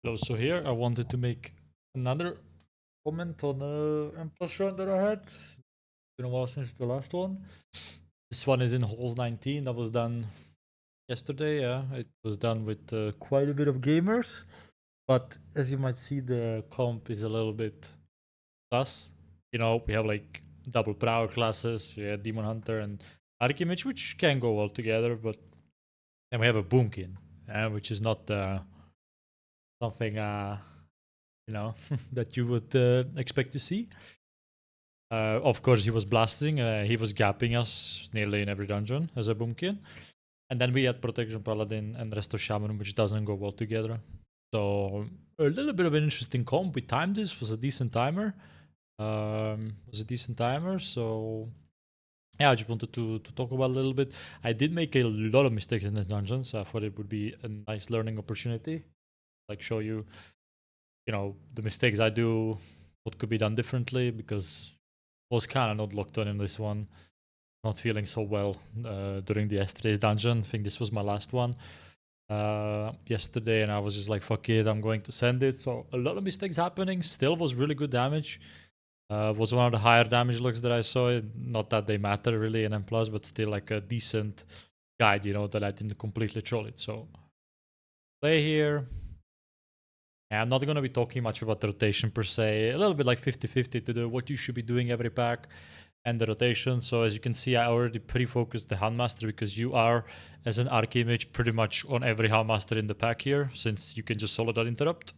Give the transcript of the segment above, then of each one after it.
Hello, so here I wanted to make another comment on the M+ run that I had. It's been a while since the last one. This one is in holes 19. That was done yesterday. Yeah, it was done with quite a bit of gamers, but as you might see, the comp is a little bit sus. You know, we have like double power classes, yeah, Demon Hunter and Archimage, which can go well together, but then we have a Boomkin, which is not something you know that you would expect to see. Of course, he was blasting. He was gapping us nearly in every dungeon as a Boomkin. And then we had Protection Paladin and Resto Shaman, which doesn't go well together. So a little bit of an interesting comp. We timed this. Was a decent timer. So yeah, I just wanted to talk about it a little bit. I did make a lot of mistakes in the dungeon, so I thought it would be a nice learning opportunity. Like show you, the mistakes I do, what could be done differently, because I was kind of not locked on in this one. Not feeling so well during the yesterday's dungeon. I think this was my last one yesterday, and I was just like, fuck it, I'm going to send it. So a lot of mistakes happening. Still was really good damage. Was one of the higher damage looks that I saw. Not that they matter really in M+, but still like a decent guide, that I didn't completely troll it. So play here. Yeah, I'm not going to be talking much about the rotation per se. A little bit like 50-50 to do what you should be doing every pack and the rotation. So as you can see, I already pre-focused the Handmaster because you are, as an Archimage, pretty much on every Handmaster in the pack here, since you can just solo that interrupt.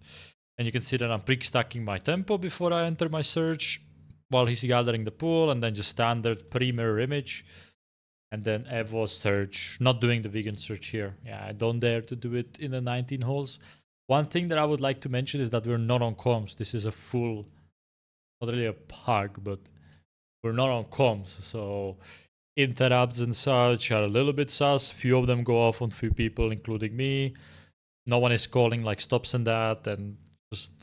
And you can see that I'm pre-stacking my tempo before I enter my search, while he's gathering the pool, and then just standard pre-mirror image. And then Evo search, not doing the vegan search here. Yeah, I don't dare to do it in the 19 holes. One thing that I would like to mention is that we're not on comms. This is a full, not really a pug, but we're not on comms. So interrupts and such are a little bit sus. Few of them go off on few people, including me. No one is calling like stops and that, and just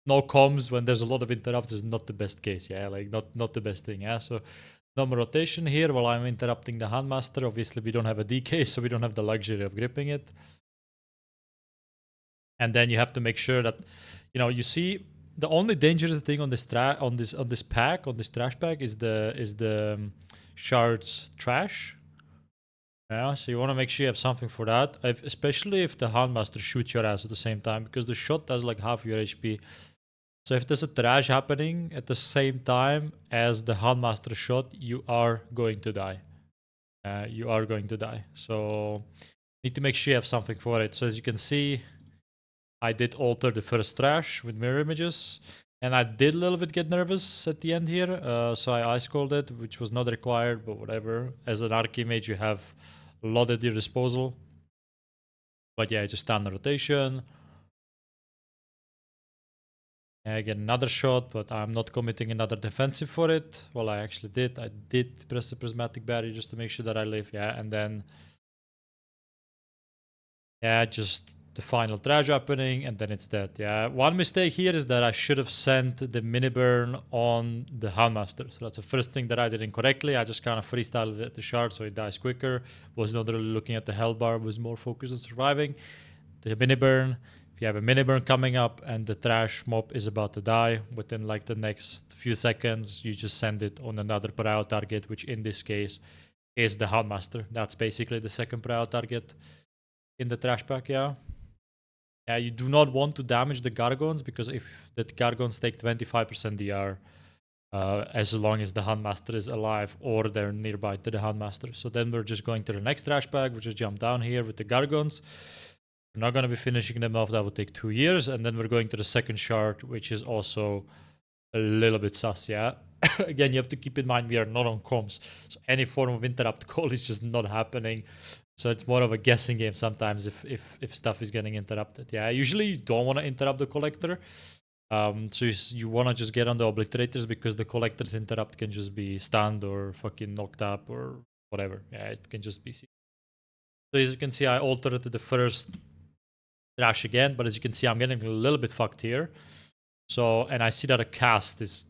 no comms when there's a lot of interrupts is not the best case. Yeah, like not the best thing. Yeah, so no more rotation here while I'm interrupting the Handmaster. Obviously, we don't have a DK, so we don't have the luxury of gripping it. And then you have to make sure that, you see the only dangerous thing on this pack, on this trash pack is the shards trash. Yeah, so you want to make sure you have something for that, especially if the Handmaster shoots your ass at the same time, because the shot does like half your HP. So if there's a trash happening at the same time as the Handmaster shot, you are going to die. You are going to die. So need to make sure you have something for it. So as you can see, I did alter the first trash with mirror images, and I did a little bit get nervous at the end here, so I ice called it, which was not required, but whatever. As an Archimage, you have a lot at your disposal. But yeah, just standard rotation. I get another shot, but I'm not committing another defensive for it. Well, I actually did. I did press the prismatic barrier just to make sure that I live, yeah, and then yeah, just the final trash happening, and then it's dead. Yeah, one mistake here is that I should have sent the mini burn on the Handmaster. So that's the first thing that I did incorrectly. I just kind of freestyled it, the shard so it dies quicker. Was not really looking at the health bar, was more focused on surviving. The mini burn. If you have a mini burn coming up and the trash mob is about to die within like the next few seconds, you just send it on another prio target, which in this case is the Handmaster. That's basically the second prio target in the trash pack, yeah. Yeah, you do not want to damage the Gargons, because if the Gargons take 25% DR, as long as the Handmaster is alive or they're nearby to the Handmaster. So then we're just going to the next trash pack, which is jump down here with the Gargons. We're not going to be finishing them off, that would take 2 years. And then we're going to the second shard, which is also a little bit sus, yeah. Again, you have to keep in mind we are not on comms, so any form of interrupt call is just not happening. So it's more of a guessing game sometimes if stuff is getting interrupted. Yeah, usually you don't want to interrupt the collector. So you want to just get on the obliterators, because the collector's interrupt can just be stunned or fucking knocked up or whatever. Yeah, it can just be. So as you can see, I altered the first trash again, but as you can see, I'm getting a little bit fucked here. So, and I see that a cast is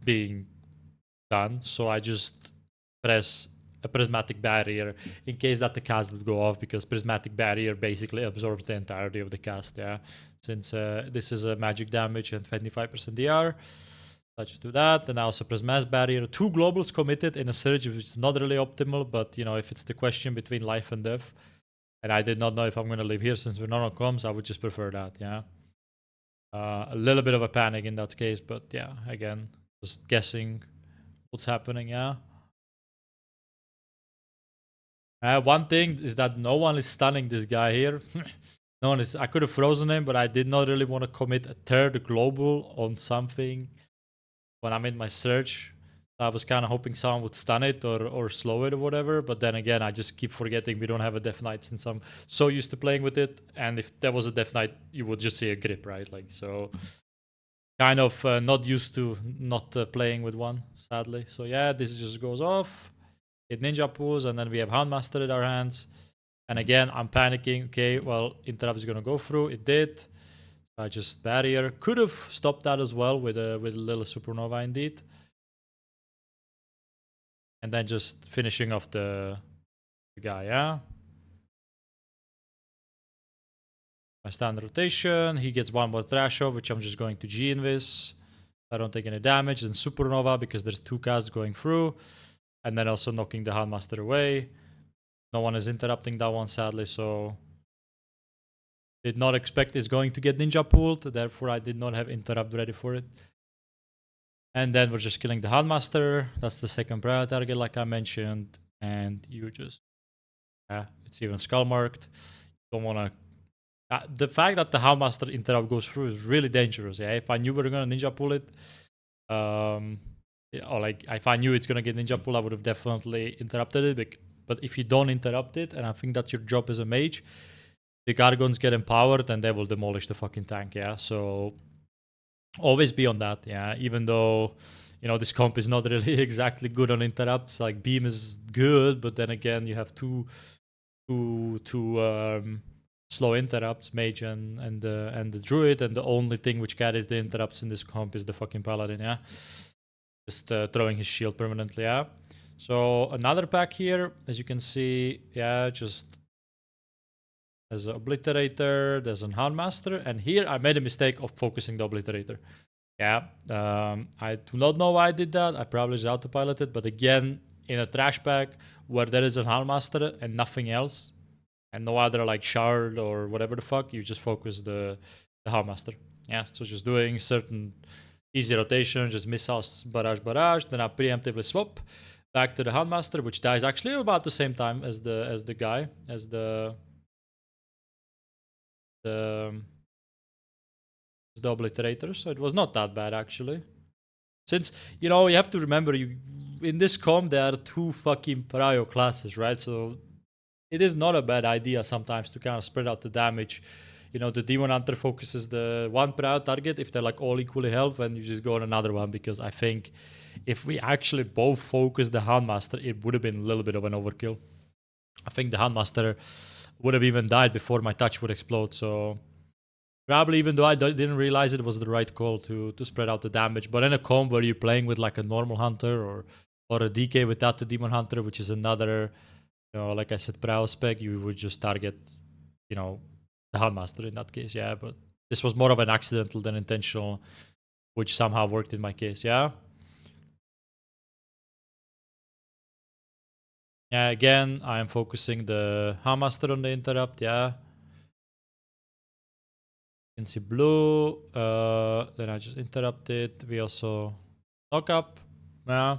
being done, so I just press a prismatic barrier in case that the cast would go off, because prismatic barrier basically absorbs the entirety of the cast, yeah. Since this is a magic damage and 25% DR. Let's just do that. And also prismatic barrier. 2 globals committed in a surge, which is not really optimal, but you know, if it's the question between life and death, and I did not know if I'm gonna live here since we're not on comms, I would just prefer that, yeah. A little bit of a panic in that case, but yeah, again, just guessing what's happening, yeah. One thing is that no one is stunning this guy here. No one is. I could have frozen him, but I did not really want to commit a third global on something when I made my search. I was kind of hoping someone would stun it or slow it or whatever. But then again, I just keep forgetting we don't have a Death Knight since I'm so used to playing with it. And if there was a Death Knight, you would just see a grip, right? Like, so kind of not used to not playing with one, sadly. So yeah, this just goes off. It ninja pulls, and then we have Houndmaster in our hands. And again, I'm panicking. Okay, well, interrupt is gonna go through. It did. I just barrier. Could have stopped that as well with a little supernova indeed. And then just finishing off the guy, yeah. My standard rotation. He gets one more trash off, which I'm just going to G invis. I don't take any damage. Then supernova because there's 2 casts going through. And then also knocking the Houndmaster away. No one is interrupting that one, sadly, so did not expect it's going to get ninja pulled, therefore I did not have interrupt ready for it. And then we're just killing the Houndmaster. That's the second prior target, like I mentioned. And you just, it's even skull marked. Don't want to. The fact that the Houndmaster interrupt goes through is really dangerous. Yeah, if I knew we were gonna ninja pull it, or like if I knew it's gonna get ninja pull, I would have definitely interrupted it. But if you don't interrupt it, and I think that's your job as a mage, the Gargons get empowered and they will demolish the fucking tank, yeah? So always be on that, yeah? Even though, you know, this comp is not really exactly good on interrupts. Like, Beam is good, but then again, you have two slow interrupts, Mage and the Druid, and the only thing which carries the interrupts in this comp is the fucking Paladin, yeah? Just throwing his shield permanently, yeah? So another pack here, as you can see, yeah, just as an Obliterator, there's an Houndmaster, and here I made a mistake of focusing the Obliterator. Yeah, I do not know why I did that. I probably just autopiloted, but again, in a trash pack where there is a Houndmaster and nothing else, and no other like shard or whatever the fuck, you just focus the Houndmaster. Yeah, so just doing certain easy rotation, just missiles, barrage, then I preemptively swap back to the Houndmaster, which dies actually about the same time as the guy, as the Obliterator, so it was not that bad actually. Since, you know, you have to remember, you in this comp there are 2 fucking prio classes, right? So it is not a bad idea sometimes to kind of spread out the damage. You know, the Demon Hunter focuses the one prio target if they're like all equally health, and you just go on another one, because I think if we actually both focus the Houndmaster, it would have been a little bit of an overkill. I think the Houndmaster would have even died before my touch would explode, so probably, even though I didn't realize it was the right call to spread out the damage. But in a comp where you're playing with like a normal hunter or a DK without the Demon Hunter, which is another, you know, like I said, prow spec, you would just target, you know, the Houndmaster in that case, yeah. But this was more of an accidental than intentional, which somehow worked in my case, yeah. Yeah, again, I am focusing the Houndmaster on the interrupt, yeah. You can see blue, then I just interrupted. We also knock up, yeah.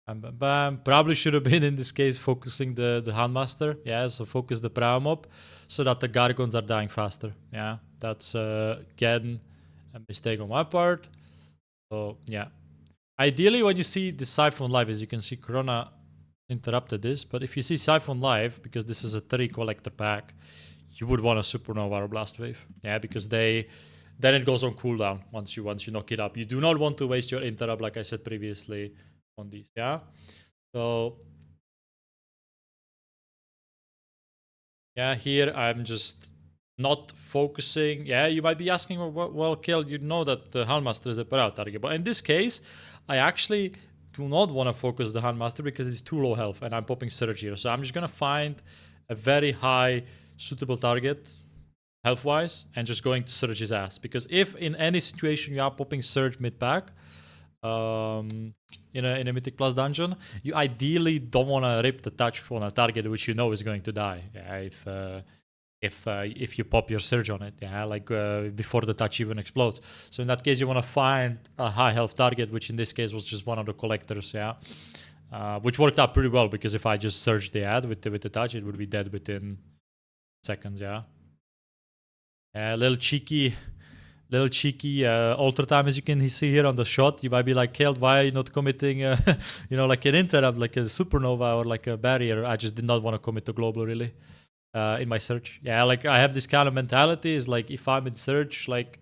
Bam, bam, bam. Probably should have been in this case focusing the Houndmaster, yeah, so focus the Prow Mob so that the Gargons are dying faster, yeah. That's, again, a mistake on my part. So, yeah. Ideally, when you see the Siphon live, as you can see, Corona interrupted this, but if you see Siphon live, because this is a 3 collector pack, you would want a Supernova or Blast Wave, yeah, because then it goes on cooldown once you knock it up. You do not want to waste your interrupt, like I said previously, on these, yeah. So yeah, here I'm just not focusing. Yeah, you might be asking, well, Kill, you know that the Houndmaster is the per out target, but in this case, I actually do not want to focus the Handmaster because it's too low health and I'm popping Surge here. So I'm just going to find a very high suitable target health-wise and just going to Surge his ass. Because if in any situation you are popping Surge mid-pack, in a Mythic Plus dungeon, you ideally don't want to rip the touch on a target which you know is going to die. Yeah, if you pop your Surge on it, yeah, like before the touch even explodes. So in that case, you want to find a high health target, which in this case was just one of the collectors, yeah, which worked out pretty well because if I just surged the ad with the touch, it would be dead within seconds, yeah. A little cheeky alter time, as you can see here on the shot. You might be like, Keld, why are you not committing, like an interrupt, like a supernova or like a barrier? I just did not want to commit to global, really. In my search, yeah, like I have this kind of mentality is like if I'm in search, like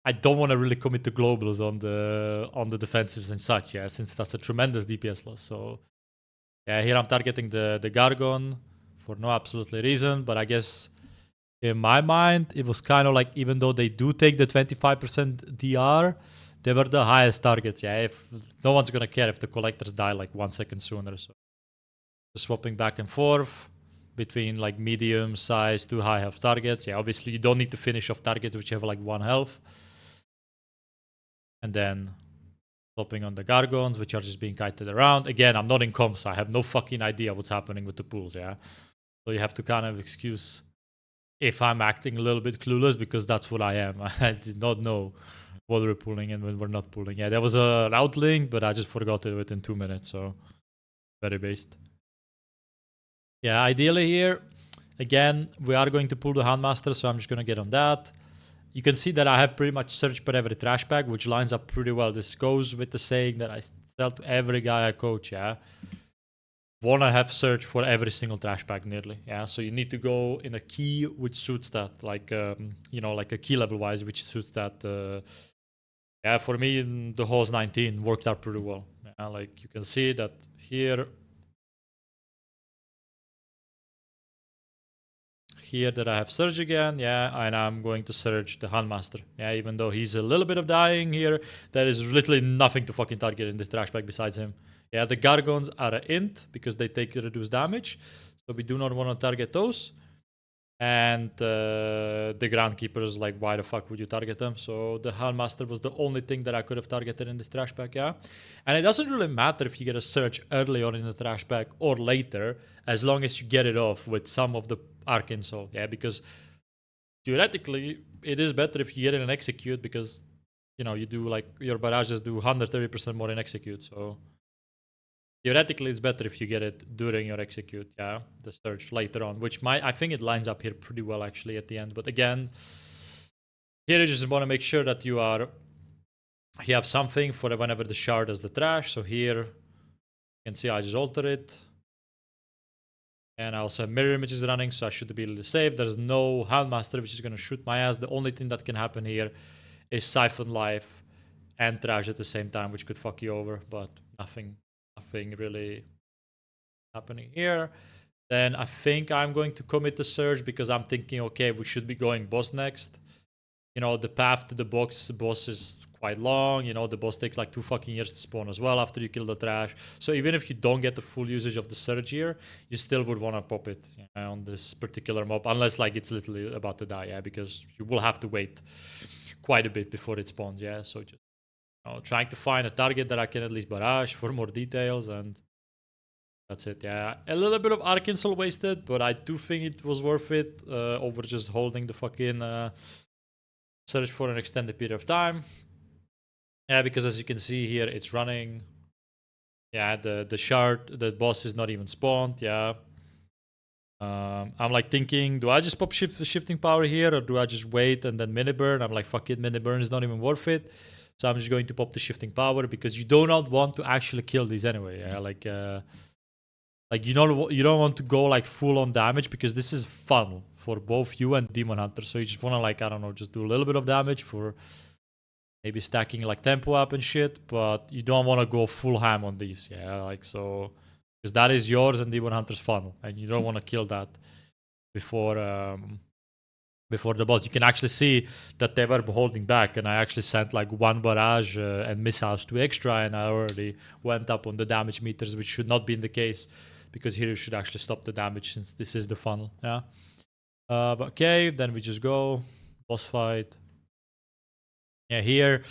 I don't want to really commit to globals on the defensives and such, yeah, since that's a tremendous DPS loss. So yeah, here I'm targeting the Gargon for no absolutely reason, but I guess in my mind it was kind of like even though they do take the 25% DR, they were the highest targets. Yeah, if no one's gonna care if the collectors die like 1 second sooner, so just swapping back and forth between like medium size to high health targets. Yeah, obviously you don't need to finish off targets which have like 1 health. And then flopping on the Gargons, which are just being kited around. Again, I'm not in comp, so I have no fucking idea what's happening with the pools, yeah? So you have to kind of excuse if I'm acting a little bit clueless because that's what I am. I did not know what we're pulling and when we're not pulling. Yeah, there was a route link, but I just forgot it within 2 minutes, so very based. Yeah, ideally here, again, we are going to pull the Handmaster, so I'm just going to get on that. You can see that I have pretty much search per every trash bag, which lines up pretty well. This goes with the saying that I tell to every guy I coach, yeah. Want to have search for every single trash bag nearly, yeah. So you need to go in a key which suits that, like, like a key level wise, which suits that. Yeah, for me, the Hose 19 worked out pretty well. Yeah, like you can see that here that I have Surge again, yeah, and I'm going to Surge the Handmaster. Yeah, even though he's a little bit of dying here, there is literally nothing to fucking target in this trash bag besides him. Yeah, the Gargons are an int because they take reduced damage, so we do not want to target those. And the Groundkeepers, like, why the fuck would you target them? So the Handmaster was the only thing that I could have targeted in this trash bag, yeah. And it doesn't really matter if you get a Surge early on in the trash bag or later, as long as you get it off with some of the Arcane Soul, yeah, because theoretically it is better if you get it in execute because you do like your barrages do 130% more in execute, so theoretically it's better if you get it during your execute, yeah, the search later on, which I think it lines up here pretty well actually at the end. But again, here you just want to make sure that you have something for whenever the shard does the trash. So here you can see I just alter it. And I also have mirror images running, so I should be able to save. There's no Handmaster, which is going to shoot my ass. The only thing that can happen here is Siphon Life and Trash at the same time, which could fuck you over, but nothing really happening here. Then I think I'm going to commit the Surge because I'm thinking, okay, we should be going boss next. The path to the boss is quite long. The boss takes like 2 fucking years to spawn as well after you kill the trash. So even if you don't get the full usage of the Surge here, you still would want to pop it on this particular mob, unless like it's literally about to die, yeah, because you will have to wait quite a bit before it spawns, yeah. So just trying to find a target that I can at least barrage for more details, and that's it, yeah. A little bit of Arcane Soul wasted, but I do think it was worth it over just holding the fucking Surge for an extended period of time. Yeah, because as you can see here, it's running. Yeah, the shard, the boss is not even spawned, yeah. I'm like thinking, do I just pop shifting power here, or do I just wait and then mini burn? I'm like, fuck it, mini burn is not even worth it. So I'm just going to pop the shifting power because you do not want to actually kill these anyway, yeah. Like you don't want to go like full on damage because this is fun for both you and Demon Hunter. So you just want to like, I don't know, just do a little bit of damage for maybe stacking like tempo up and shit, but you don't want to go full ham on these, yeah. Like, so because that is yours and Demon Hunter's funnel, and you don't want to kill that before before the boss. You can actually see that they were holding back, and I actually sent like one barrage and missiles to extra, and I already went up on the damage meters, which should not be in the case, because here you should actually stop the damage since this is the funnel. Yeah. But okay, then we just go boss fight. Yeah, here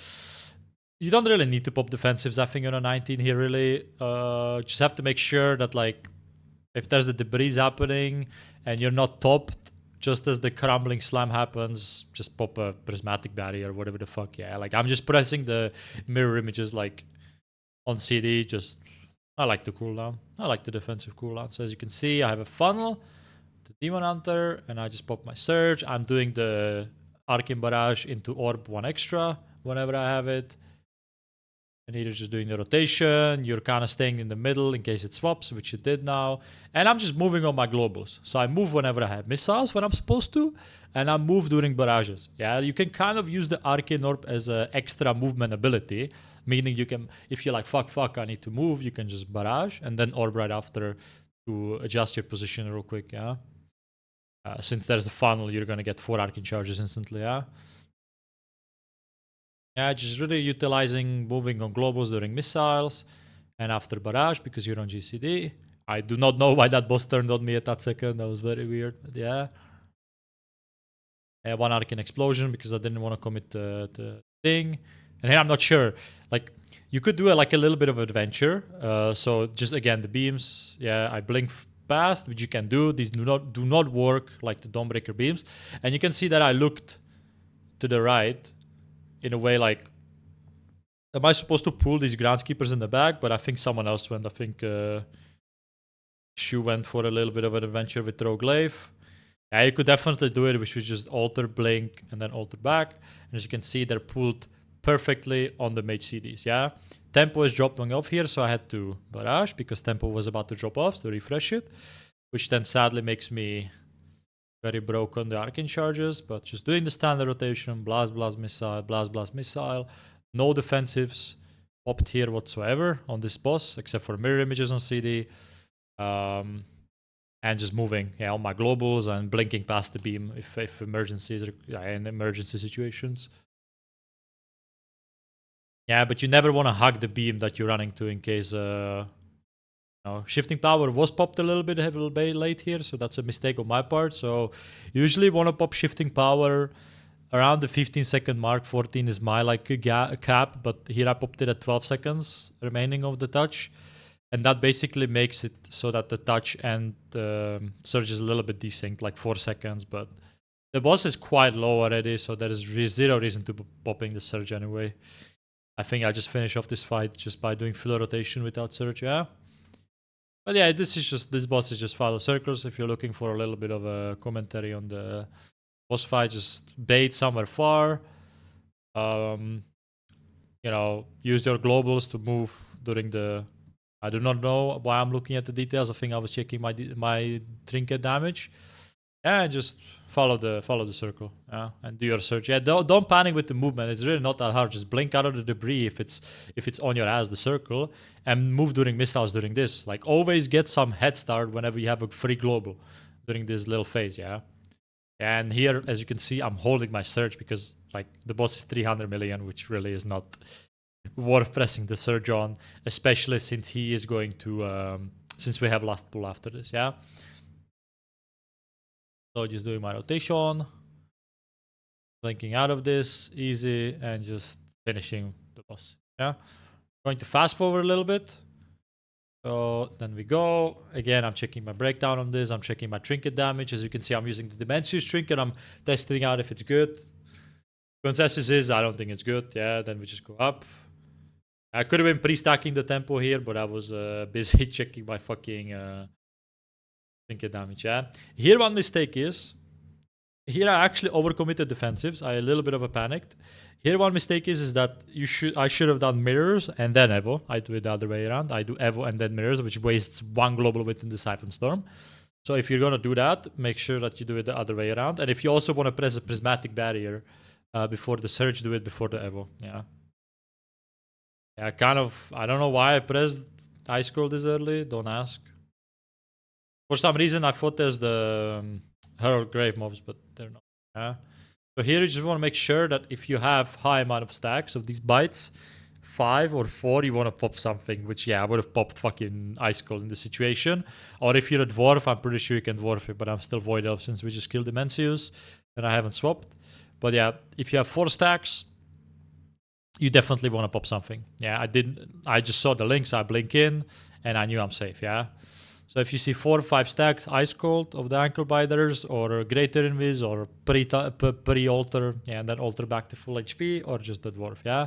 you don't really need to pop defensives. I think on a 19 here really. Just have to make sure that like if there's the debris happening and you're not topped, just as the crumbling slam happens, just pop a prismatic barrier or whatever the fuck. Yeah, like I'm just pressing the mirror images like on CD. Just I like the cooldown. I like the defensive cooldown. So as you can see, I have a funnel, the Demon Hunter, and I just pop my Surge. I'm doing the Arcane Barrage into Orb 1 extra whenever I have it. And here you're just doing the rotation. You're kind of staying in the middle in case it swaps, which it did now. And I'm just moving on my globals. So I move whenever I have missiles when I'm supposed to. And I move during barrages. Yeah, you can kind of use the Arcane Orb as an extra movement ability. Meaning you can, if you're like, fuck, I need to move, you can just barrage. And then Orb right after to adjust your position real quick, yeah. Since there's a funnel, you're going to get 4 Arcane charges instantly, yeah. Yeah, just really utilizing moving on globals during missiles and after barrage because you're on GCD. I do not know why that boss turned on me at that second. That was very weird, but yeah. I had one Arcane explosion because I didn't want to commit the thing. And here I'm not sure. Like, you could do like a little bit of adventure. So just again, the beams. Yeah, I blink fast, which you can do. These do not work like the Dawnbreaker beams. And you can see that I looked to the right in a way like, am I supposed to pull these groundskeepers in the back? But I think someone else went. I think Shu went for a little bit of an adventure with Rogue Glaive. Yeah, you could definitely do it, which was just alter, blink, and then alter back. And as you can see, they're pulled perfectly on the mage CDs, yeah? Tempo is dropping off here, so I had to barrage because tempo was about to drop off to refresh it, which then sadly makes me very broke on the Arcane charges, but just doing the standard rotation, blast, missile, no defensives popped here whatsoever on this boss, except for mirror images on CD. And just moving, yeah, on my globals and blinking past the beam if emergencies are in emergency situations. Yeah, but you never want to hug the beam that you're running to in case shifting power was popped a little bit late here, so that's a mistake on my part. So usually want to pop shifting power around the 15-second mark. 14 is my like cap, but here I popped it at 12 seconds remaining of the touch. And that basically makes it so that the touch and surge is a little bit desynced, like 4 seconds. But the boss is quite low already, so there is zero reason to be popping the surge anyway. I think I just finish off this fight just by doing full rotation without surge, yeah. But yeah, this boss is just follow circles. If you're looking for a little bit of a commentary on the boss fight, just bait somewhere far. Use your globals to move during the. I do not know why I'm looking at the details. I think I was checking my trinket damage. Yeah, just follow the circle. Yeah, and do your search. Yeah, don't panic with the movement. It's really not that hard. Just blink out of the debris if it's on your ass, the circle, and move during missiles during this. Like always get some head start whenever you have a free global during this little phase. Yeah. And here, as you can see, I'm holding my surge because like the boss is 300 million, which really is not worth pressing the surge on, especially since he is going to since we have last pull after this, yeah. So just doing my rotation, blinking out of this, easy, and just finishing the boss, yeah. Going to fast forward a little bit. So then we go. Again, I'm checking my breakdown on this. I'm checking my trinket damage. As you can see, I'm using the Dimensions trinket. I'm testing out if it's good. Consensus is I don't think it's good. Yeah, then we just go up. I could have been pre-stacking the tempo here, but I was busy checking my fucking trinket damage, yeah. Here one mistake is, here I actually overcommitted defensives. I had a little bit of a panicked. Here one mistake is that I should have done mirrors and then Evo. I do it the other way around. I do Evo and then mirrors, which wastes one global within the Siphon Storm. So if you're gonna do that, make sure that you do it the other way around. And if you also want to press a prismatic barrier before the surge, do it before the Evo, yeah. Yeah, I don't know why I pressed Ice Scroll this early, don't ask. For some reason, I thought there's the Herald Grave mobs, but they're not. Yeah. So here you just want to make sure that if you have high amount of stacks of these bites, 5 or 4, you want to pop something, which, yeah, I would have popped fucking Ice Cold in this situation. Or if you're a Dwarf, I'm pretty sure you can Dwarf it, but I'm still Void Elf since we just killed Immensius, and I haven't swapped. But yeah, if you have 4 stacks, you definitely want to pop something. Yeah, I just saw the links, I blink in, and I knew I'm safe, yeah? So if you see 4 or 5 stacks Ice Cold of the Ankle Biters, or Greater Invis, or pre-alter, yeah, and then alter back to full HP, or just the Dwarf, yeah?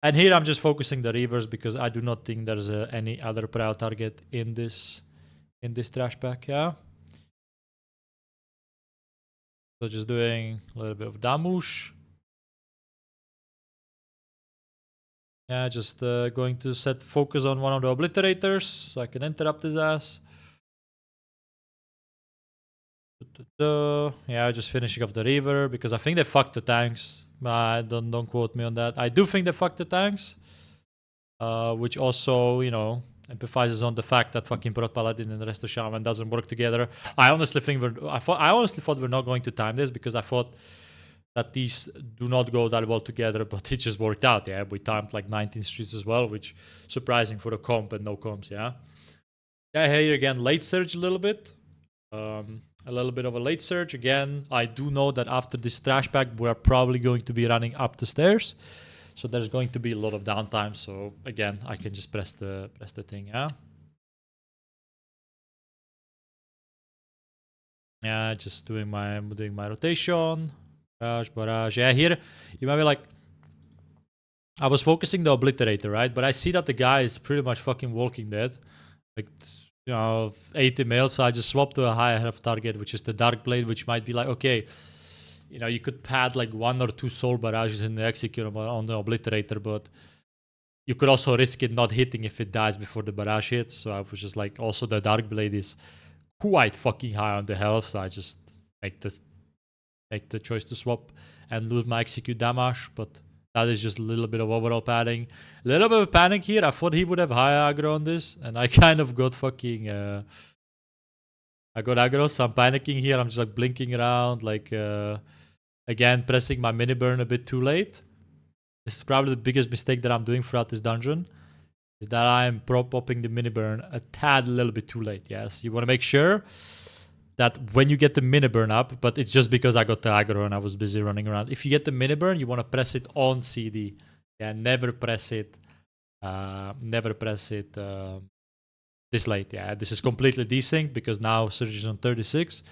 And here I'm just focusing the Reavers because I do not think there's any other prow target in this trash pack, yeah? So just doing a little bit of damage. Yeah, just going to set focus on one of the obliterators so I can interrupt his ass. Yeah, just finishing up the Reaver because I think they fucked the tanks. Don't quote me on that. I do think they fucked the tanks, which also, you know, emphasizes on the fact that fucking Prot Paladin and the rest of Shaman doesn't work together. I honestly thought we're not going to time this because I thought that these do not go that well together, but it just worked out. Yeah, we timed like 19 streets as well, which surprising for a comp and no comps. Yeah. Yeah, here again, late surge a little bit. A little bit of a late surge again. I do know that after this trash pack, we're probably going to be running up the stairs, so there's going to be a lot of downtime. So again, I can just press the thing. Yeah. Yeah, just doing my rotation. Barrage. Yeah, here you might be like, I was focusing the obliterator, right? But I see that the guy is pretty much fucking Walking Dead. Like, you know, 80 mil, so I just swapped to a higher health target, which is the Dark Blade, which might be like, okay, you know, you could pad like 1 or 2 soul barrages in the execute on the obliterator, but you could also risk it not hitting if it dies before the barrage hits. So I was just like, also the Dark Blade is quite fucking high on the health, so I just make the choice to swap and lose my execute damage, but that is just a little bit of overall padding. A little bit of panic here. I thought he would have high aggro on this, and I kind of got fucking... I got aggro, so I'm panicking here. I'm just like blinking around, like... again, pressing my mini burn a bit too late. This is probably the biggest mistake that I'm doing throughout this dungeon, is that I'm prop-popping the mini burn a tad a little bit too late. Yes, you want to make sure that when you get the mini burn up, but it's just because I got the aggro and I was busy running around. If you get the mini burn, you want to press it on CD. Yeah, never press it. This late. Yeah, this is completely desynced because now Surge is on 36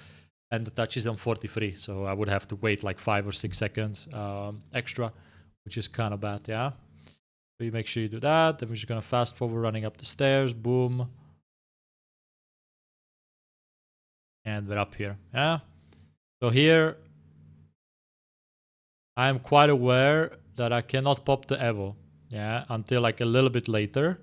and the touch is on 43. So I would have to wait like 5 or 6 seconds extra, which is kind of bad. Yeah. So you make sure you do that. Then we're just gonna fast forward running up the stairs. Boom. And we're up here. Yeah. So here, I am quite aware that I cannot pop the Evo. Yeah, until like a little bit later.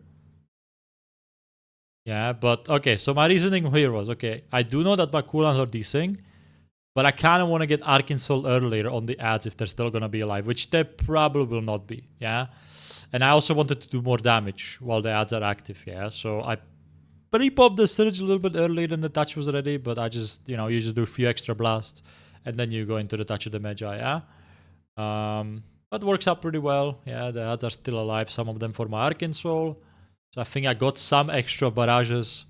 Yeah, but okay, so my reasoning here was, okay, I do know that my cooldowns are desync, but I kind of want to get Arcane Soul earlier on the ads if they're still going to be alive, which they probably will not be, yeah? And I also wanted to do more damage while the ads are active, yeah? So I pre-popped the Surge a little bit earlier than the touch was ready, but I just, you know, you just do a few extra blasts, and then you go into the touch of the Magi, yeah? That works out pretty well, yeah, the ads are still alive, some of them for my Arcane Soul. So I think I got some extra barrages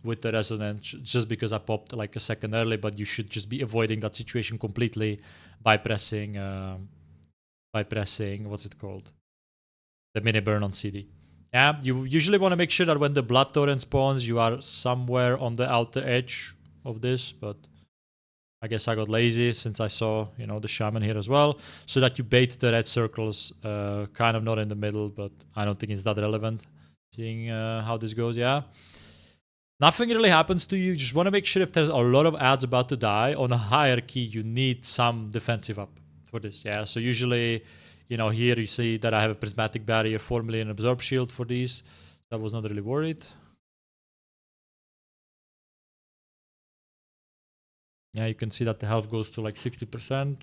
with the Resonance just because I popped like a second early, but you should just be avoiding that situation completely by pressing, what's it called? The mini burn on CD. Yeah, you usually want to make sure that when the Blood Torrent spawns, you are somewhere on the outer edge of this, but I guess I got lazy since I saw, you know, the Shaman here as well, so that you bait the red circles, kind of not in the middle, but I don't think it's that relevant. Seeing how this goes, yeah. Nothing really happens to you. You just want to make sure if there's a lot of ads about to die on a hierarchy, you need some defensive up for this, yeah. So usually, you know, here you see that I have a Prismatic Barrier, formerly an Absorb Shield for these. I was not really worried. Yeah, you can see that the health goes to like 60%.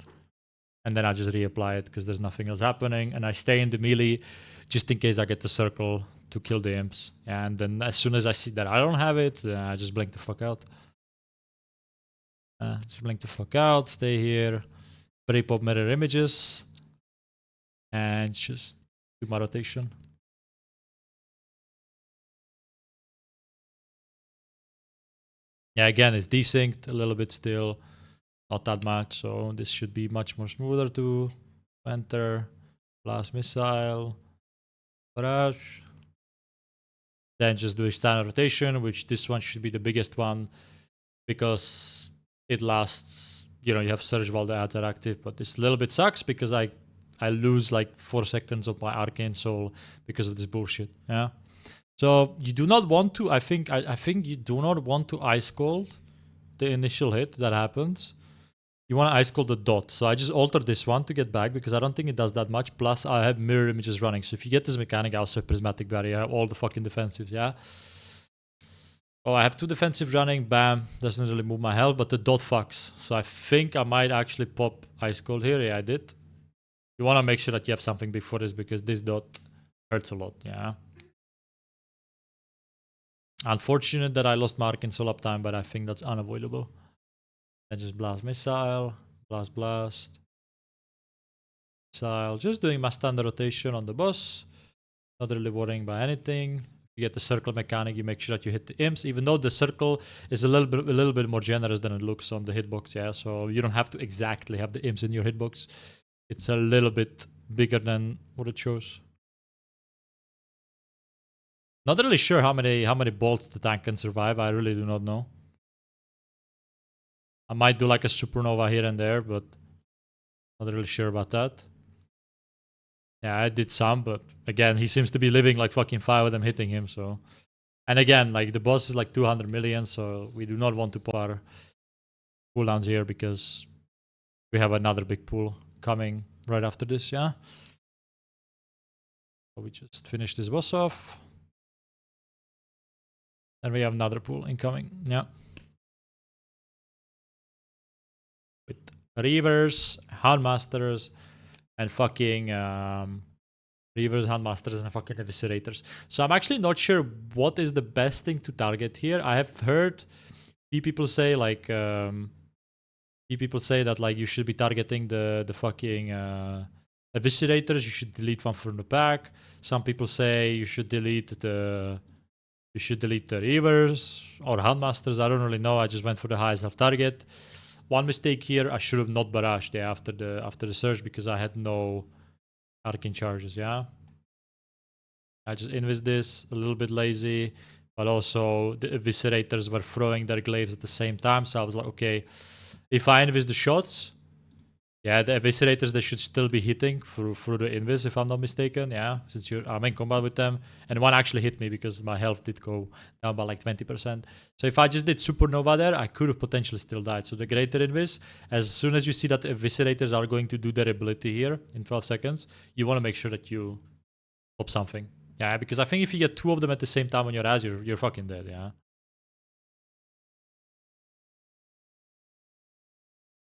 And then I just reapply it because there's nothing else happening. And I stay in the melee just in case I get the circle to kill the imps. And then as soon as I see that I don't have it, I just blink the fuck out. Just blink the fuck out, stay here, pre-pop mirror images, and just do my rotation. Yeah, again, it's desynced a little bit still, not that much, so this should be much more smoother to enter. Blast missile, barrage. Then just do a standard rotation, which this one should be the biggest one because it lasts, you have surge while the ads are active, but this little bit sucks because I lose like 4 seconds of my arcane soul because of this bullshit. Yeah. So you do not want to, I think you do not want to ice cold the initial hit that happens. You want to ice cold the dot. So I just altered this one to get back because I don't think it does that much. Plus I have mirror images running. So if you get this mechanic, I also have prismatic barrier. I have all the fucking defensives, yeah? Oh, I have 2 defensive running. Bam. Doesn't really move my health, but the dot fucks. So I think I might actually pop ice cold here. Yeah, I did. You want to make sure that you have something before this because this dot hurts a lot, yeah? Unfortunate that I lost mark in soul uptime, but I think that's unavoidable. I just blast missile, blast, missile. Just doing my standard rotation on the boss. Not really worrying about anything. You get the circle mechanic, you make sure that you hit the imps, even though the circle is a little bit more generous than it looks on the hitbox, yeah. So you don't have to exactly have the imps in your hitbox. It's a little bit bigger than what it shows. Not really sure how many bolts the tank can survive. I really do not know. I might do like a supernova here and there, but not really sure about that. Yeah, I did some, but again, he seems to be living like fucking 5 of them hitting him, so. And again, like the boss is like 200 million, so we do not want to put our cooldowns here because we have another big pool coming right after this, yeah? So we just finish this boss off. And we have another pool incoming, yeah. With Reavers, Houndmasters, and fucking Reavers, Houndmasters, and fucking Eviscerators. So I'm actually not sure what is the best thing to target here. I have heard people say like people say that like you should be targeting the fucking Eviscerators. You should delete one from the pack. Some people say you should delete the Reavers or Houndmasters. I don't really know. I just went for the highest health target. One mistake here, I should have not barraged after the surge because I had no arcane charges, yeah? I just invis this, a little bit lazy, but also the Eviscerators were throwing their glaives at the same time, so I was like, okay, if I invis the shots, yeah, the Eviscerators, they should still be hitting through the invis, if I'm not mistaken, yeah, since I'm in combat with them. And one actually hit me because my health did go down by like 20%. So if I just did Supernova there, I could have potentially still died. So the greater invis, as soon as you see that the Eviscerators are going to do their ability here in 12 seconds, you want to make sure that you pop something. Yeah, because I think if you get 2 of them at the same time on your ass, you're fucking dead, yeah.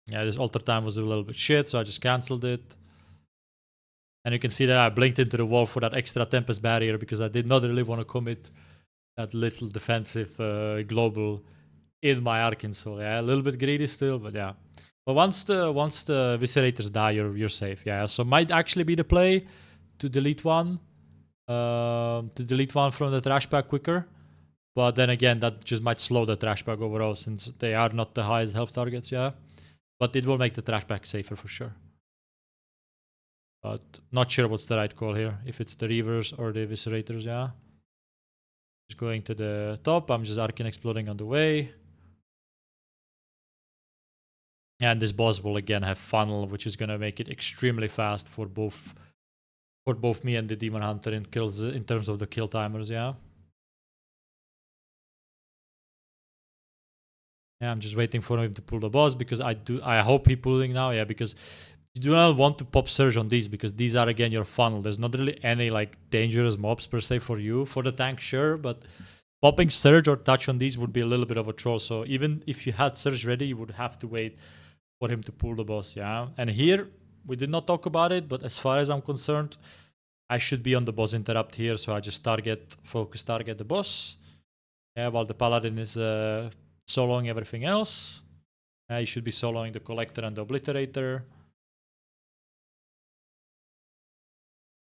Yeah, this alter time was a little bit shit, so I just cancelled it. And you can see that I blinked into the wall for that extra Tempest barrier because I did not really want to commit that little defensive global in my Arcane Soul. Yeah, a little bit greedy still, but yeah. But once the Eviscerators die, you're safe. Yeah, so might actually be the play to delete one. To delete one from the trash bag quicker. But then again, that just might slow the trash bag overall since they are not the highest health targets, yeah. But it will make the trash bag safer for sure. But not sure what's the right call here. If it's the Reavers or the Eviscerators, yeah. Just going to the top. I'm just Arcane Exploding on the way. And this boss will again have Funnel, which is going to make it extremely fast for both me and the Demon Hunter in kills in terms of the kill timers, yeah. Yeah, I'm just waiting for him to pull the boss because I hope he's pulling now, yeah, because you do not want to pop Surge on these because these are again your funnel. There's not really any like dangerous mobs per se for you. For the tank, sure, but popping Surge or touch on these would be a little bit of a troll. So even if you had Surge ready, you would have to wait for him to pull the boss, yeah. And here, we did not talk about it, but as far as I'm concerned, I should be on the boss interrupt here, so I just focus target the boss. Yeah, while the Paladin is soloing everything else. You should be soloing the Collector and the Obliterator.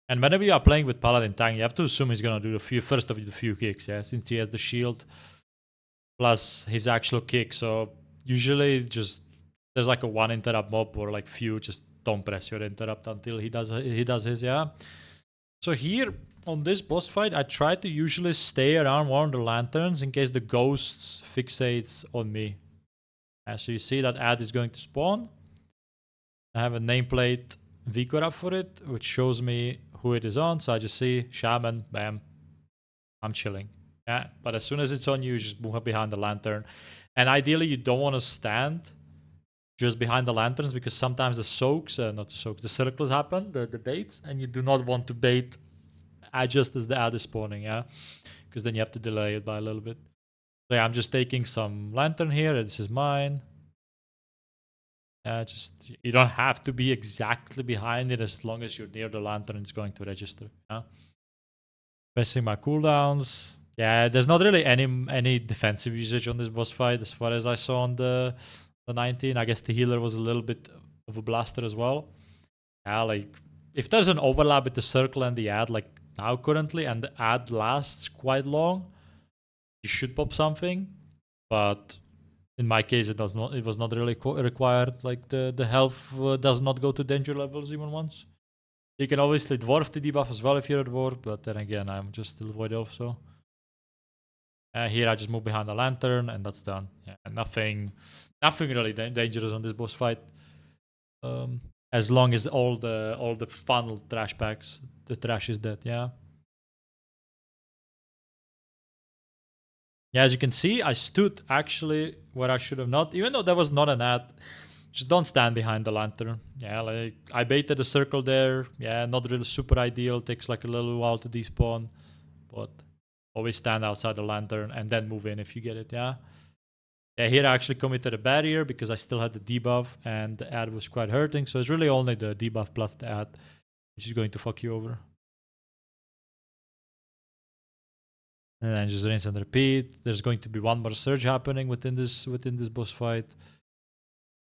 And whenever you are playing with Paladin tank, you have to assume he's gonna do the first of the few kicks, yeah, since he has the shield plus his actual kick. So usually just there's like a one interrupt mob or like few, just don't press your interrupt until he does his, yeah. So here on this boss fight, I try to usually stay around one of the lanterns in case the ghosts fixates on me. So you see that ad is going to spawn. I have a nameplate Vikora for it, which shows me who it is on. So I just see Shaman, bam, I'm chilling. Yeah, but as soon as it's on you, just move up behind the lantern. And ideally, you don't want to stand just behind the lanterns because sometimes the soaks, not the soaks, the circles happen, the baits, and you do not want to bait just as the ad is spawning, yeah? Because then you have to delay it by a little bit. So yeah, I'm just taking some lantern here. This is mine. Just you don't have to be exactly behind it as long as you're near the lantern. It's going to register. Yeah. Pressing my cooldowns. Yeah, there's not really any defensive usage on this boss fight as far as I saw on the 19. I guess the healer was a little bit of a blaster as well. Yeah, like if there's an overlap with the circle and the ad, like now currently, and the ad lasts quite long, you should pop something. But in my case, it was not really required. Like the health does not go to danger levels even once. You can obviously dwarf the debuff as well if you're a dwarf, but then again, I'm just still void off. So here I just move behind the lantern and that's done. Yeah, nothing really dangerous on this boss fight. As long as all the funnel trash packs, the trash is dead. Yeah. Yeah, as you can see, I stood actually where I should have not, even though that was not an ad. Just don't stand behind the lantern. Yeah, like I baited a circle there. Yeah, not really super ideal. Takes like a little while to despawn, but always stand outside the lantern and then move in if you get it. Yeah. Yeah, here I actually committed a barrier because I still had the debuff and the ad was quite hurting. So it's really only the debuff plus the ad which is going to fuck you over. And then just rinse and repeat. There's going to be one more surge happening within this boss fight.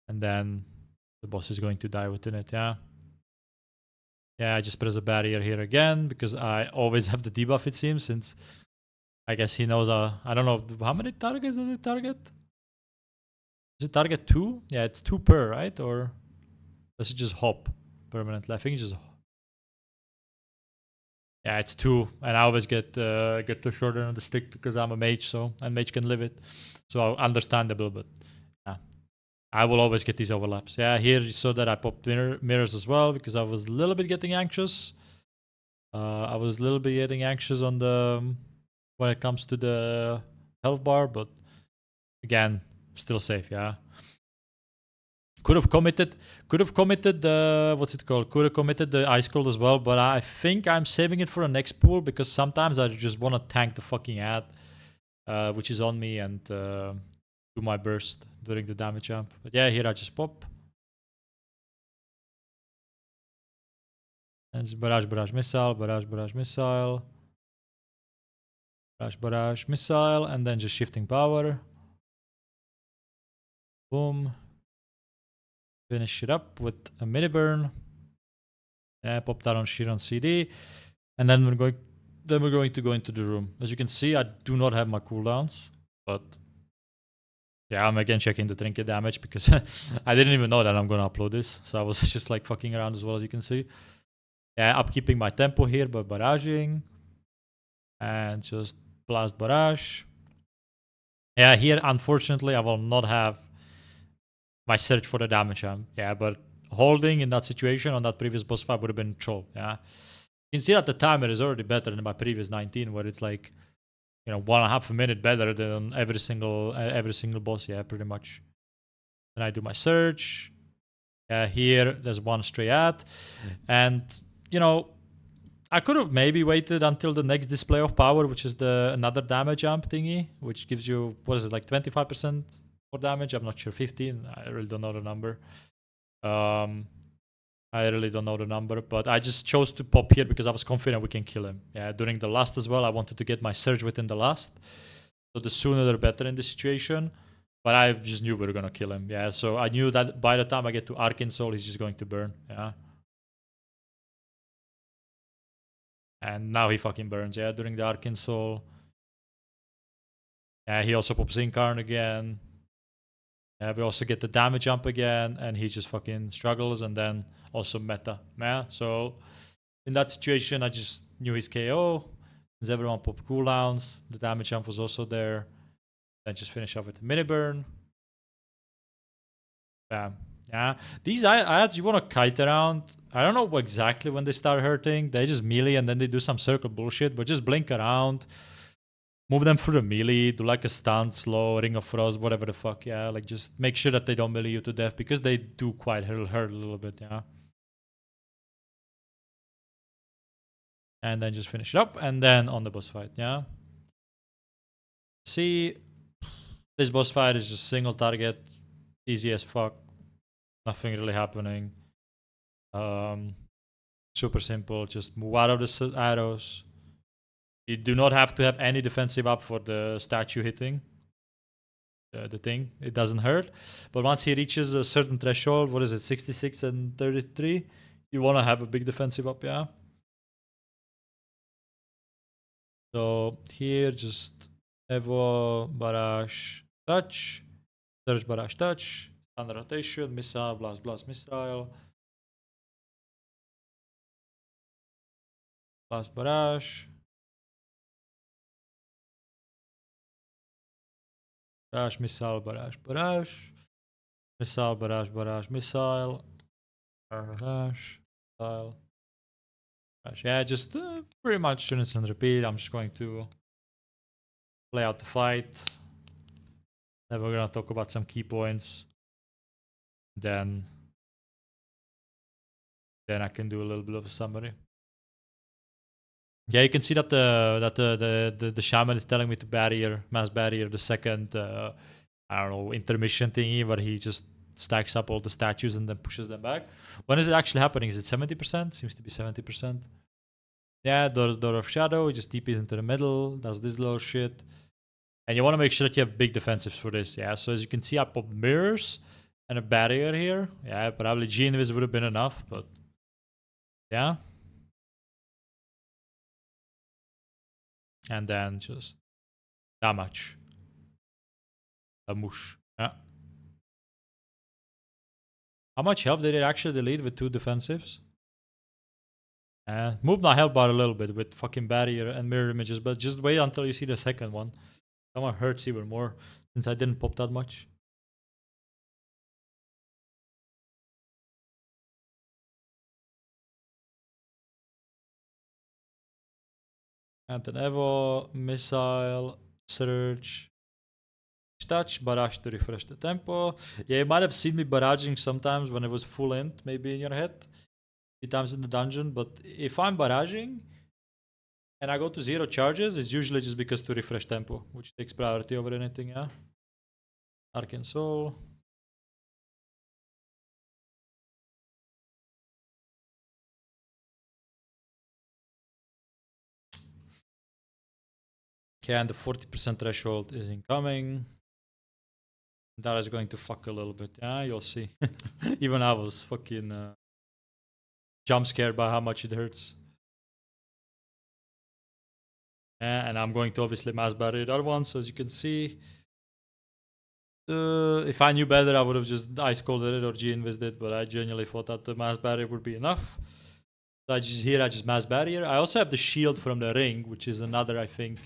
And then the boss is going to die within it, yeah. Yeah, I just press a barrier here again because I always have the debuff, it seems, since I guess he knows, I don't know, how many targets does it target? Does it target 2? Yeah, it's 2 per, right? Or does it just hop permanently? I think it just... Yeah, it's 2, and I always get too short on the stick because I'm a mage, so, and mage can live it. So understandable, but yeah. I will always get these overlaps. Yeah, here you saw that I popped mirrors as well because I was a little bit getting anxious. I was a little bit getting anxious on the when it comes to the health bar, but again, still safe. Yeah. Could have committed the what's it called? Could have committed the ice cold as well, but I think I'm saving it for a next pool because sometimes I just want to tank the fucking ad, which is on me, and do my burst during the damage jump. But yeah, here I just pop. And it's barrage, missile, barrage, missile. Barrage, missile, and then just shifting power. Boom. Finish it up with a mini burn. Yeah, pop that on sheet on CD. And then we're going to go into the room. As you can see, I do not have my cooldowns, but yeah, I'm again checking the trinket damage because I didn't even know that I'm gonna upload this. So I was just like fucking around as well, as you can see. Yeah, I'm keeping my tempo here by barraging. And just blast barrage. Yeah, here unfortunately I will not have my search for the damage. Yeah, but holding in that situation on that previous boss fight would have been troll. Yeah, you can see that the timer is already better than my previous 19, where it's like, you know, 1.5 minutes better than every single boss. Yeah, pretty much. Then I do my search. Here there's one stray ad, and you know, I could have maybe waited until the next display of power, which is the another damage amp thingy, which gives you, what is it, like 25% more damage? I'm not sure, 15. I really don't know the number. I really don't know the number, but I just chose to pop here because I was confident we can kill him. Yeah, during the last as well, I wanted to get my surge within the last. So the sooner the better in this situation. But I just knew we were gonna kill him. Yeah, so I knew that by the time I get to Arcane Soul, he's just going to burn. Yeah. And now he fucking burns. Yeah, during the Arcane Soul. Yeah, he also pops Incarn again. Yeah, we also get the damage jump again, and he just fucking struggles, and then also meta. Yeah, so in that situation, I just knew his KO. Since everyone popped cooldowns, the damage jump was also there. Then just finish off with the mini burn. Bam. Yeah, these ads you want to kite around. I don't know exactly when they start hurting. They just melee and then they do some circle bullshit, but just blink around. Move them through the melee, do like a stun, slow, ring of frost, whatever the fuck, yeah. Like just make sure that they don't melee you to death because they do quite hurt a little bit, yeah. And then just finish it up and then on the boss fight, yeah. See, this boss fight is just single target, easy as fuck, nothing really happening. Super simple, just move out of the arrows. You do not have to have any defensive up for the statue hitting. The thing. It doesn't hurt. But once he reaches a certain threshold, what is it, 66 and 33, you want to have a big defensive up, yeah? So here, just Evo, Barrage, Touch, Surge, Barrage, Touch, Standard Rotation, Missile, Blast, Blast, Missile, Blast, Barrage, Barrage, Missile, Barrage, Barrage, Missile, Barrage, Barrage, Missile, Barrage, Missile. Yeah, just pretty much rinse and repeat. I'm just going to play out the fight. Then we're gonna talk about some key points. Then I can do a little bit of a summary. Yeah, you can see that the shaman is telling me to barrier, mass barrier, the second I don't know, intermission thingy where he just stacks up all the statues and then pushes them back. When is it actually happening? Is it 70%? Seems to be 70%. Yeah, door of shadow, he just TPs into the middle, does this little shit. And you want to make sure that you have big defensives for this. Yeah, so as you can see, I put mirrors and a barrier here. Yeah, probably G-Invis would have been enough, but yeah. And then just damage. A mush. Yeah. How much health did it actually delete with 2 defensives? Move my health bar a little bit with fucking barrier and mirror images, but just wait until you see the second one. That one hurts even more since I didn't pop that much. And then Evo, Missile, Surge, Touch, Barrage to refresh the tempo. Yeah, you might have seen me barraging sometimes when it was full int, maybe in your head. A few times in the dungeon, but if I'm barraging and I go to 0 charges, it's usually just because to refresh tempo, which takes priority over anything, yeah? Arcane Soul. Okay, and the 40% threshold is incoming. That is going to fuck a little bit, yeah? You'll see. Even I was fucking jump scared by how much it hurts. And I'm going to obviously mass barrier that one, so as you can see, if I knew better, I would have just ice colded it or G-Invis it, but I genuinely thought that the mass barrier would be enough. So I just mass barrier. I also have the shield from the ring, which is another, I think.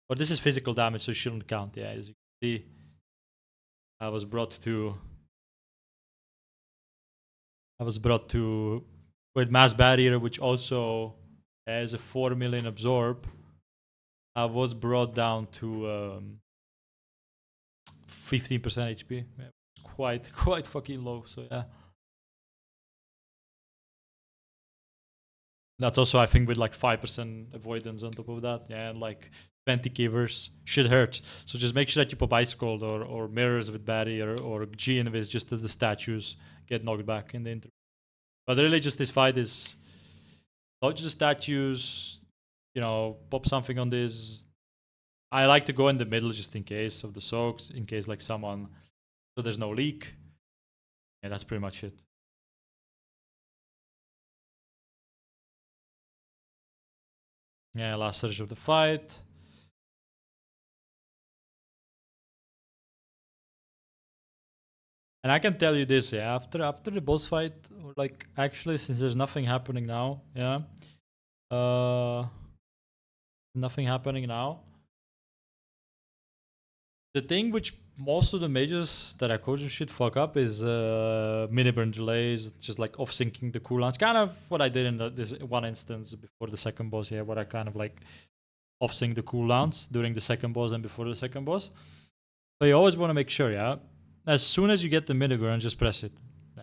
But this is physical damage, so it shouldn't count. Yeah, as you can see, I was brought to with mass barrier, which also has a 4 million absorb. I was brought down to 15% HP. Yeah, quite fucking low. So yeah. That's also, I think, with like 5% avoidance on top of that. Yeah, and like 20k verse should hurt. So just make sure that you pop Ice Cold or Mirrors with Barrier or G-Invis just as the statues get knocked back in the intro. But really, just this fight is dodge the statues, pop something on this, I like to go in the middle just in case of the soaks, in case like someone, so there's no leak. Yeah, that's pretty much it. Yeah, last surge of the fight. And I can tell you this, yeah, after the boss fight, or like actually since there's nothing happening now, yeah. Nothing happening now. The thing which most of the mages that are coaching shit fuck up is mini burn delays, just like off syncing the cooldowns. Kind of what I did in this one instance before the second boss, yeah, where I kind of like off sync the cooldowns during the second boss and before the second boss. But you always want to make sure, yeah, as soon as you get the mini burn, just press it.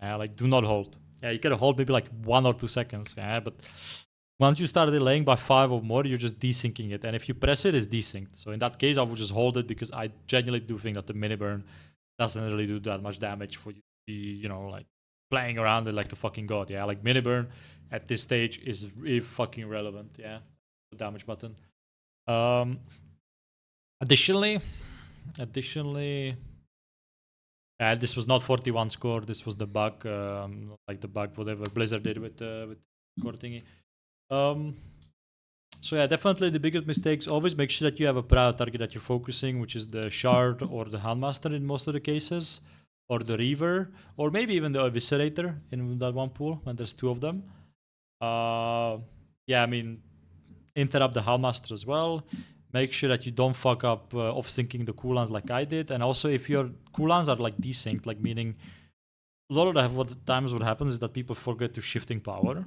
Yeah, like do not hold. Yeah, you can hold maybe like 1 or 2 seconds, yeah, but once you start delaying by 5 or more, you're just desyncing it. And if you press it, it's desynced. So in that case, I would just hold it because I genuinely do think that the mini burn doesn't really do that much damage for you to be, you know, like playing around it like a fucking god. Yeah, like mini burn at this stage is really fucking relevant. Yeah, the damage button. Um, additionally, this was not 41 score. This was the bug, like the bug whatever Blizzard did with score thingy. So yeah, definitely the biggest mistakes. Always make sure that you have a prior target that you're focusing, which is the shard or the handmaster in most of the cases, or the reaver, or maybe even the eviscerator in that one pool when there's 2 of them. Yeah, I mean, interrupt the handmaster as well. Make sure that you don't fuck up off syncing the cooldowns like I did, and also if your cooldowns are like desynced, like meaning a lot of what times what happens is that people forget to shifting power.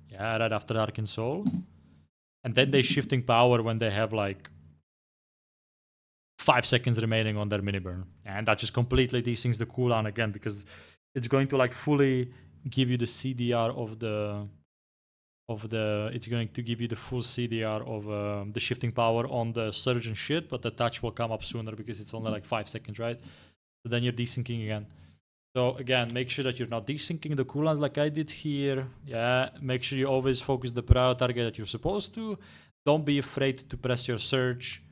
Yeah, right after Arcane Soul. And then they shifting power when they have like 5 seconds remaining on their mini burn, and that just completely desyncs the cooldown again because it's going to like fully give you the CDR of the it's going to give you the full CDR of the shifting power on the surge and shit, but the touch will come up sooner because it's only like 5 seconds, right? So then you're desyncing again. So again, make sure that you're not desyncing the cooldowns like I did here. Yeah, make sure you always focus the prior target that you're supposed to. Don't be afraid to press your surge,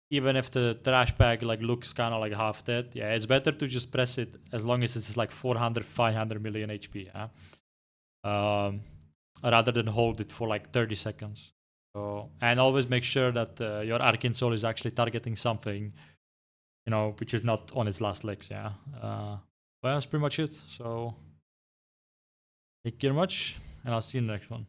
even if the trash bag like looks kind of like half dead. Yeah, it's better to just press it as long as it's like 400, 500 million HP. Yeah, rather than hold it for like 30 seconds. So, and always make sure that your Arcane Soul is actually targeting something, you know, which is not on its last legs. Yeah. Well, that's pretty much it. So, thank you very much, and I'll see you in the next one.